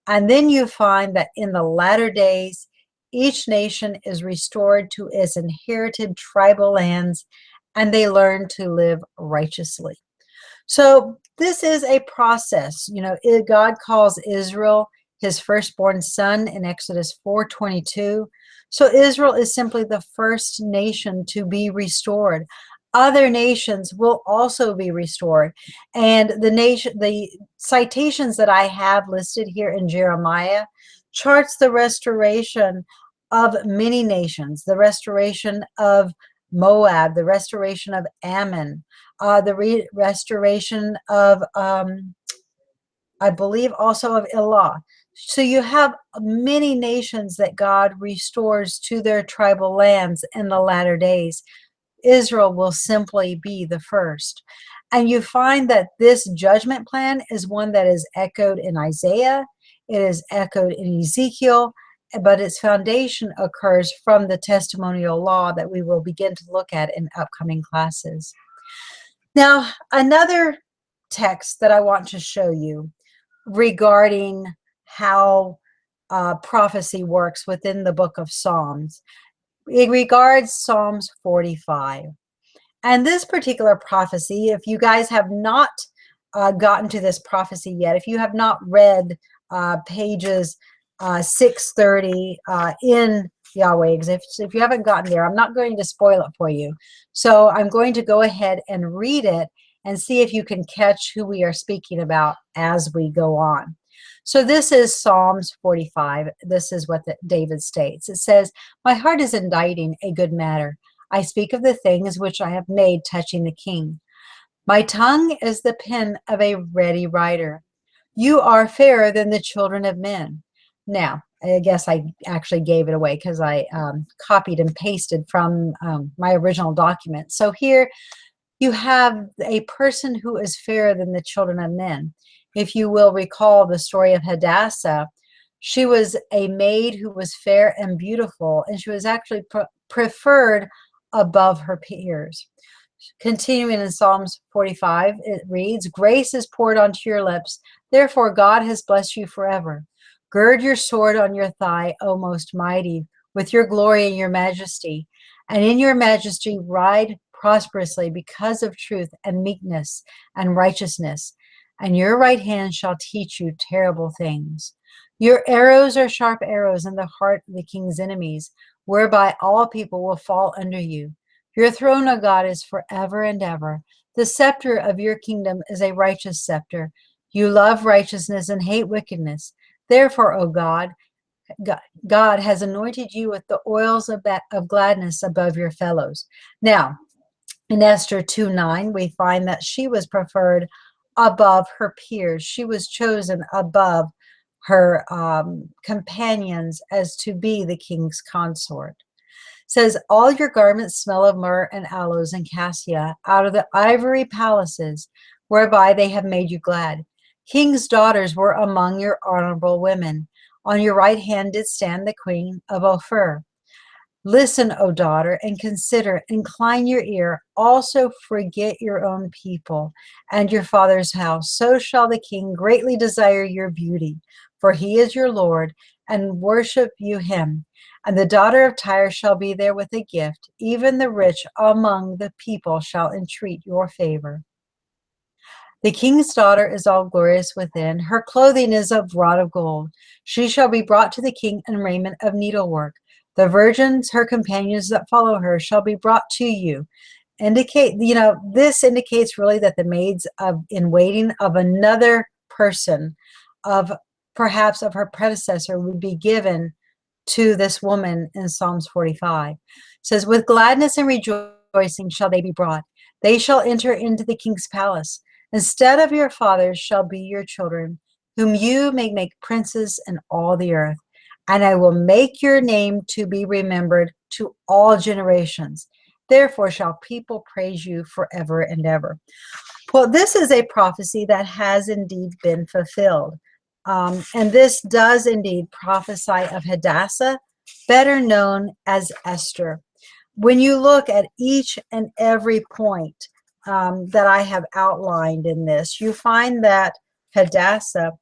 And then you find that in the latter days, each nation is restored to its inherited tribal lands, and they learn to live righteously. So this is a process. You know, God calls Israel his firstborn son in Exodus 4:22. So Israel is simply the first nation to be restored. Other nations will also be restored. And the citations that I have listed here in Jeremiah charts the restoration of many nations, the restoration of Moab, the restoration of Ammon, the restoration of, I believe, also of Elah. So you have many nations that God restores to their tribal lands in the latter days. Israel will simply be the first. And you find that this judgment plan is one that is echoed in Isaiah, it is echoed in Ezekiel, but its foundation occurs from the testimonial law that we will begin to look at in upcoming classes. Now, another text that I want to show you regarding how prophecy works within the book of Psalms. It regards Psalms 45. And this particular prophecy, if you guys have not gotten to this prophecy yet, if you have not read pages 630 in Yahweh, if you haven't gotten there, I'm not going to spoil it for you. So I'm going to go ahead and read it and see if you can catch who we are speaking about as we go on. So this is Psalms 45. This is what David states. It says, "My heart is inditing a good matter. I speak of the things which I have made touching the king. My tongue is the pen of a ready writer. You are fairer than the children of men." Now, I guess I actually gave it away because I copied and pasted from my original document. So here you have a person who is fairer than the children of men. If you will recall the story of Hadassah, she was a maid who was fair and beautiful, and she was actually preferred above her peers. Continuing in Psalms 45, it reads, "Grace is poured onto your lips, therefore God has blessed you forever. Gird your sword on your thigh, O most mighty, with your glory and your majesty, and in your majesty ride prosperously because of truth and meekness and righteousness, and your right hand shall teach you terrible things. Your arrows are sharp arrows in the heart of the king's enemies, whereby all people will fall under you. Your throne, O God, is forever and ever. The scepter of your kingdom is a righteous scepter. You love righteousness and hate wickedness. Therefore, O God, God has anointed you with the oils of gladness above your fellows." Now, in Esther 2:9, we find that she was preferred above her peers. She was chosen above her companions as to be the king's consort. It says, "All your garments smell of myrrh and aloes and cassia out of the ivory palaces whereby they have made you glad. King's daughters were among your honorable women. On your right hand did stand the queen of Ophir. Listen, O daughter, and consider, incline your ear, also forget your own people and your father's house. So shall the king greatly desire your beauty, for he is your Lord, and worship you him. And the daughter of Tyre shall be there with a gift, even the rich among the people shall entreat your favor." The king's daughter is all glorious within. Her clothing is of wrought of gold. She shall be brought to the king in raiment of needlework. The virgins, her companions that follow her, shall be brought to you. This indicates really that the maids in waiting of another person, of perhaps of her predecessor, would be given to this woman in Psalms 45. It says, with gladness and rejoicing shall they be brought. They shall enter into the king's palace. Instead of your fathers shall be your children, whom you may make princes in all the earth. And I will make your name to be remembered to all generations. Therefore shall people praise you forever and ever. Well, this is a prophecy that has indeed been fulfilled. And this does indeed prophesy of Hadassah, better known as Esther. When you look at each and every point that I have outlined in this, you find that Hadassah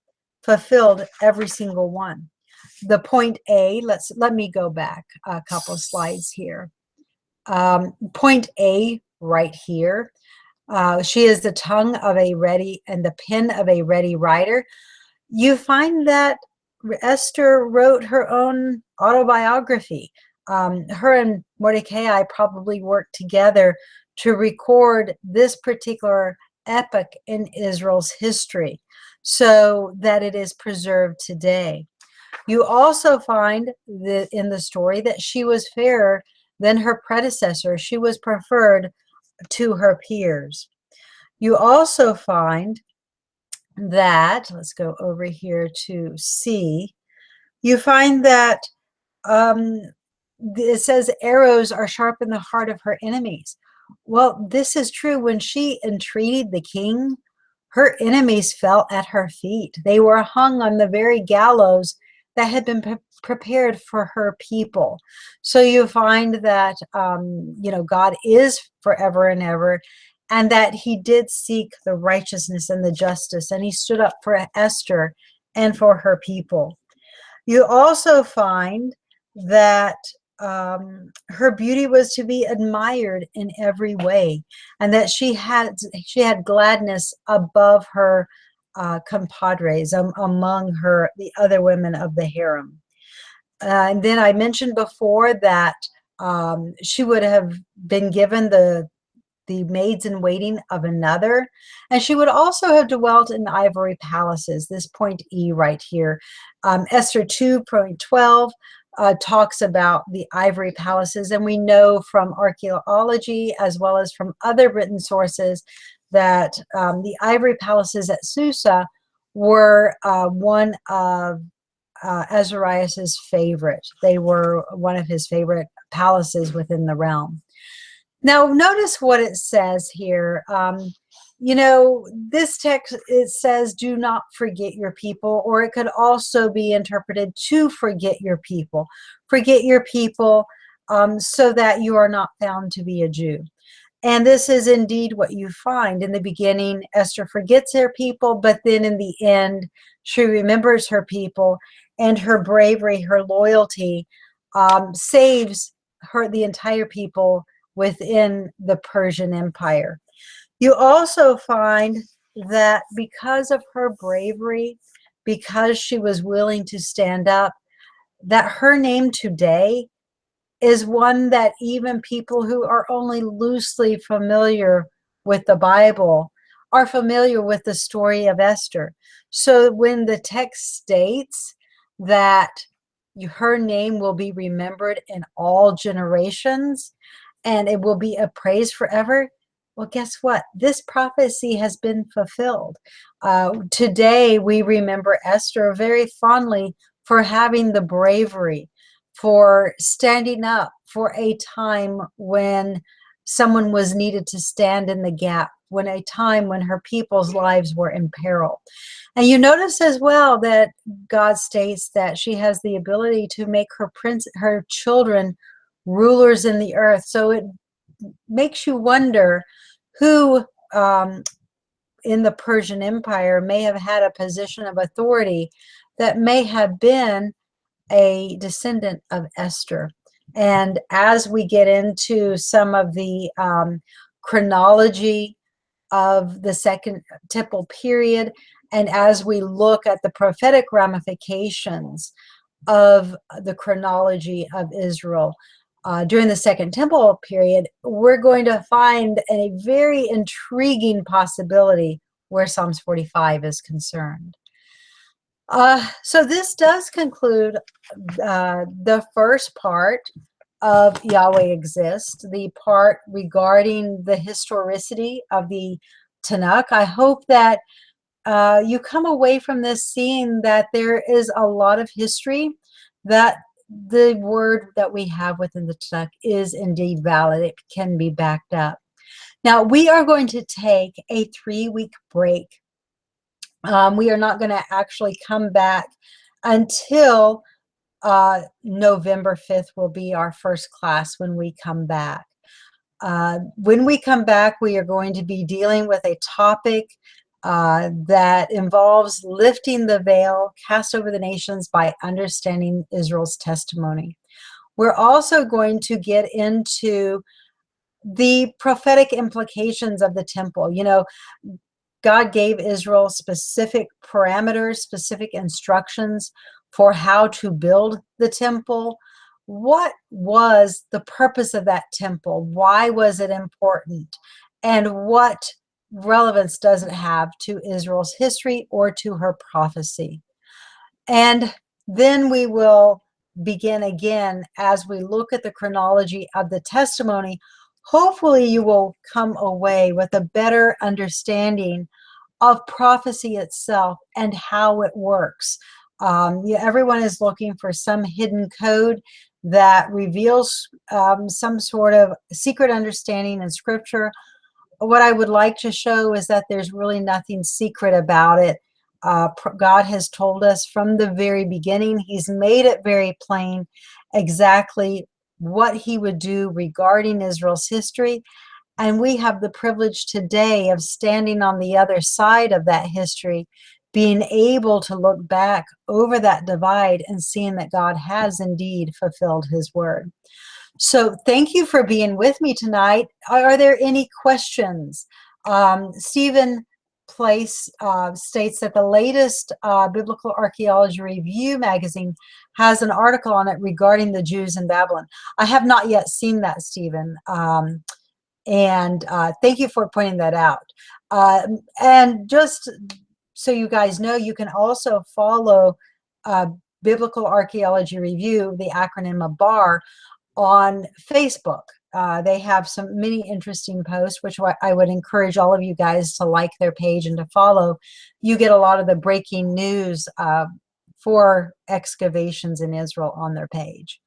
fulfilled every single one. The point A, let me go back a couple of slides here. Point A right here. She is the tongue of a ready and the pen of a ready writer. You find that Esther wrote her own autobiography. Her and Mordecai probably worked together to record this particular epoch in Israel's history so that it is preserved today. You also find that in the story that she was fairer than her predecessor. She was preferred to her peers. You also find that, let's go over here to C, you find that it says arrows are sharp in the heart of her enemies. Well, this is true. When she entreated the king, her enemies fell at her feet. They were hung on the very gallows that had been prepared for her people. So you find that, God is forever and ever, and that he did seek the righteousness and the justice, and he stood up for Esther and for her people. You also find that her beauty was to be admired in every way, and that she had gladness above her compadres, among the other women of the harem. And then I mentioned before that she would have been given the maids in waiting of another, and she would also have dwelt in ivory palaces. This point E right here. Esther 2:12 talks about the ivory palaces, and we know from archaeology as well as from other written sources that the ivory palaces at Susa were one of Azariah's favorite. They were one of his favorite palaces within the realm. Now, notice what it says here. This text, it says, do not forget your people, or it could also be interpreted to forget your people. Forget your people so that you are not found to be a Jew. And this is indeed what you find. In the beginning, Esther forgets her people, but then in the end, she remembers her people, and her bravery, her loyalty saves the entire people within the Persian Empire. You also find that because of her bravery, because she was willing to stand up, that her name today is one that even people who are only loosely familiar with the Bible are familiar with the story of Esther. So when the text states that her name will be remembered in all generations, and it will be a praise forever. Well, guess what? This prophecy has been fulfilled. Today, we remember Esther very fondly for having the bravery, for standing up for a time when someone was needed to stand in the gap, when a time when her people's lives were in peril. And you notice as well that God states that she has the ability to make her children rulers in the earth. So it makes you wonder who in the Persian Empire may have had a position of authority that may have been a descendant of Esther. And as we get into some of the chronology of the Second Temple period, and as we look at the prophetic ramifications of the chronology of Israel during the Second Temple period, we're going to find a very intriguing possibility where Psalms 45 is concerned. So this does conclude the first part of Yahweh Exists, the part regarding the historicity of the Tanakh. I hope that you come away from this seeing that there is a lot of history, that the word that we have within the Tanakh is indeed valid. It can be backed up. Now, we are going to take a 3-week break. We are not going to actually come back until November 5th will be our first class when we come back. When we come back, we are going to be dealing with a topic that involves lifting the veil cast over the nations by understanding Israel's testimony. We're also going to get into the prophetic implications of the temple. You know, God gave Israel specific parameters, specific instructions for how to build the temple. What was the purpose of that temple? Why was it important? And what relevance does it have to Israel's history or to her prophecy? And then we will begin again as we look at the chronology of the testimony. Hopefully you will come away with a better understanding of prophecy itself and how it works. Everyone is looking for some hidden code that reveals some sort of secret understanding in Scripture. What I would like to show is that there's really nothing secret about it. God has told us from the very beginning. He's made it very plain exactly what he would do regarding Israel's history. And we have the privilege today of standing on the other side of that history, being able to look back over that divide and seeing that God has indeed fulfilled his word. So thank you for being with me tonight. Are there any questions? Stephen Place states that the latest Biblical Archaeology Review magazine has an article on it regarding the Jews in Babylon. I have not yet seen that, Stephen. And thank you for pointing that out. And just so you guys know, you can also follow Biblical Archaeology Review, the acronym of BAR, on Facebook. They have many interesting posts, which I would encourage all of you guys to like their page and to follow. You get a lot of the breaking news for excavations in Israel on their page.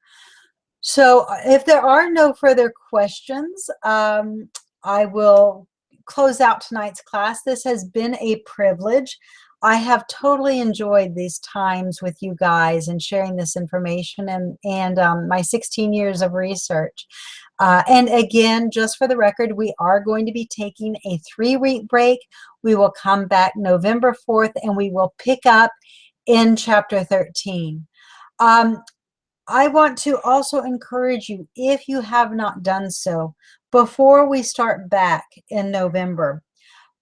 So if there are no further questions, I will close out tonight's class. This has been a privilege. I have totally enjoyed these times with you guys and sharing this information and my 16 years of research. And again, just for the record, we are going to be taking a 3-week break. We will come back November 4th and we will pick up in chapter 13. I want to also encourage you, if you have not done so, before we start back in November,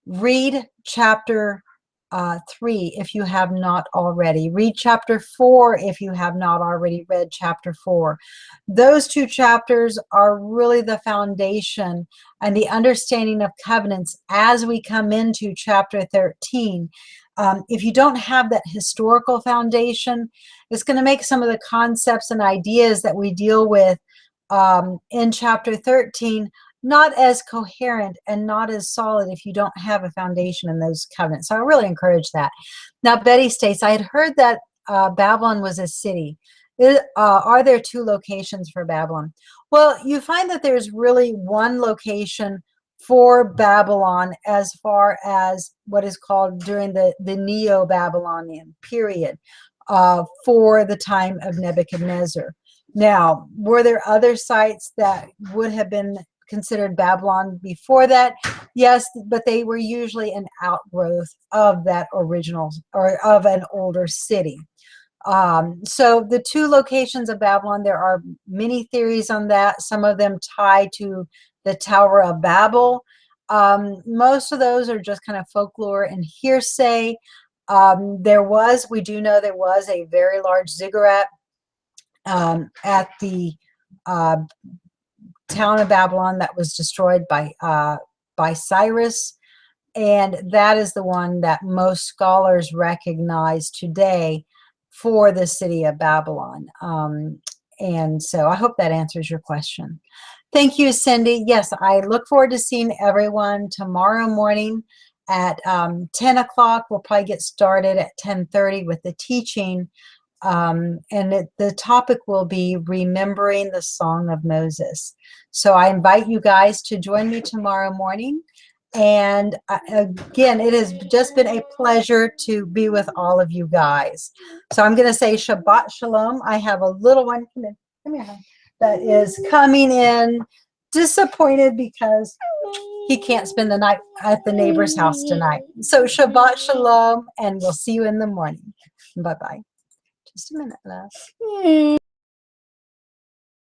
read chapter 3 if you have not already. Read chapter 4 if you have not already read chapter 4. Those 2 chapters are really the foundation and the understanding of covenants as we come into chapter 13. If you don't have that historical foundation, it's going to make some of the concepts and ideas that we deal with in chapter 13 not as coherent and not as solid if you don't have a foundation in those covenants. So I really encourage that. Now, Betty states, I had heard that Babylon was a city. Are there 2 locations for Babylon? Well, you find that there's really one location for Babylon as far as what is called during the Neo-Babylonian period for the time of Nebuchadnezzar. Now, were there other sites that would have been considered Babylon before that? Yes, but they were usually an outgrowth of that original or of an older city. So the 2 locations of Babylon, there are many theories on that. Some of them tie to the Tower of Babel. Most of those are just kind of folklore and hearsay. We do know there was a very large ziggurat at the town of Babylon that was destroyed by Cyrus. And that is the one that most scholars recognize today for the city of Babylon. And so I hope that answers your question. Thank you, Cindy. Yes, I look forward to seeing everyone tomorrow morning at 10 o'clock. We'll probably get started at 10:30 with the teaching. The topic will be remembering the Song of Moses. So I invite you guys to join me tomorrow morning. And again, it has just been a pleasure to be with all of you guys. So I'm going to say Shabbat Shalom. I have a little one, come here, that is coming in disappointed because he can't spend the night at the neighbor's house tonight. So Shabbat Shalom, and we'll see you in the morning. Bye-bye. Just a minute, love.